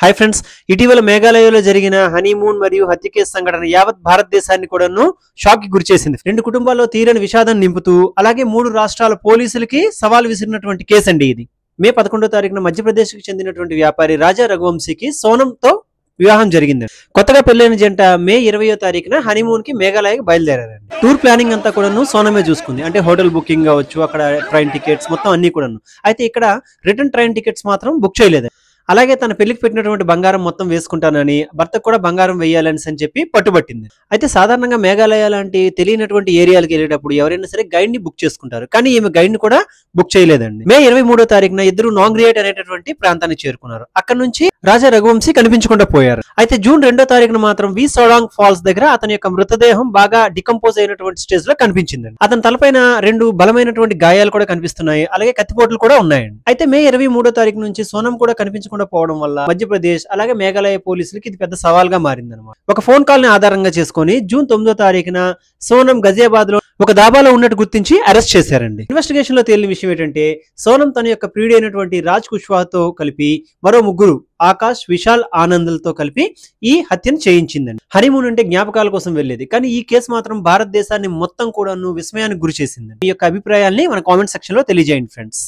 Hi friends, ఇటీవల మేఘాలయలో జరిగిన honeymoon మరియు హత్య కేసు సంఘటన యావత్ భారతదేశాన్ని కూడాను షాక్ కి గురిచేసింది. రెండు కుటుంబాల్లో తీరని విషాదం నింపుతూ అలాగే 3 రాష్ట్రాల పోలీసులకి సవాల్ విసిరినటువంటి కేసు అండి ఇది. మే 11వ తారీఖున మధ్యప్రదేశ్ కి చెందినటువంటి వ్యాపారి రాజా రఘువంశీకి సోనంతో వివాహం జరిగింది. కొత్తగా పెళ్లైన జంట మే 20వ తారీఖున హనీమూన్ కి మేఘాలయకి బయలుదేరారండి. టూర్ ప్లానింగ్ అంతా కూడాను సోనమే చూసుకుంది. అంటే హోటల్ బుకింగ్ కావచ్చు, అక్కడ ట్రైన్ టికెట్స్ మొత్తం అన్ని కూడాను. అయితే ఇక్కడ రిటర్న్ ట్రైన్ టికెట్స్ మాత్రం బుక్ చేయలేదు. అలాగే తన పెళ్లికి పెట్టినటువంటి బంగారం మొత్తం వేసుకుంటానని, భర్తకు కూడా బంగారం వేయాలని అని చెప్పి పట్టుబట్టింది. అయితే సాధారణంగా మేఘాలయ లాంటి తెలియనటువంటి ఏరియాలకు వెళ్ళేటప్పుడు ఎవరైనా సరే గైడ్ ని బుక్ చేసుకుంటారు. కానీ ఈమె గైడ్ ని కూడా బుక్ చేయలేదండి. మే 23వ తారీఖున ఇద్దరు నాంగ్రియేట్ అనేటటువంటి ప్రాంతాన్ని చేరుకున్నారు. అక్కడ నుంచి రాజా రఘువంశీ కనిపించకుండా పోయారు. అయితే జూన్ 2వ తారీఖున మాత్రం వి సోడాంగ్ ఫాల్స్ దగ్గర అతని యొక్క మృతదేహం బాగా డికంపోజ్ అయినటువంటి స్టేజ్ లో కనిపించిందండి. అతని తలపైన 2 బలమైనటువంటి గాయాలు కూడా కనిపిస్తున్నాయి. అలాగే కత్తిపోట్లు కూడా ఉన్నాయండి. అయితే మే 23వ తారీఖు నుంచి సోనం కూడా కనిపించకుండా పోవడం వల్ల మధ్యప్రదేశ్ అలాగే మేఘాలయ పోలీసులకి ఇది పెద్ద సవాల్గా మారిందన్నమాట. ఒక ఫోన్ కాల్ ని ఆధారంగా చేసుకుని జూన్ 9వ తారీఖున సోనం గజియాబాద్ లో ఒక దాబాలో ఉన్నట్టు గుర్తించి అరెస్ట్ చేశారండి. ఇన్వెస్టిగేషన్ లో తేలిన విషయం ఏంటంటే సోనం తన యొక్క ప్రియుడైనటువంటి రాజ్ కుష్వాహాతో కలిపి మరో 3 ఆకాష్, విశాల్, ఆనంద్లతో కలిపి ఈ హత్యను చేయించిందండి. హనీమూన్ అంటే జ్ఞాపకాల కోసం వెళ్లేది, కానీ ఈ కేసు మాత్రం భారతదేశాన్ని మొత్తం కూడా విస్మయానికి గురి చేసింది. ఈ యొక్క అభిప్రాయాల్ని మన కామెంట్ సెక్షన్ లో తెలియజేయండి ఫ్రెండ్స్.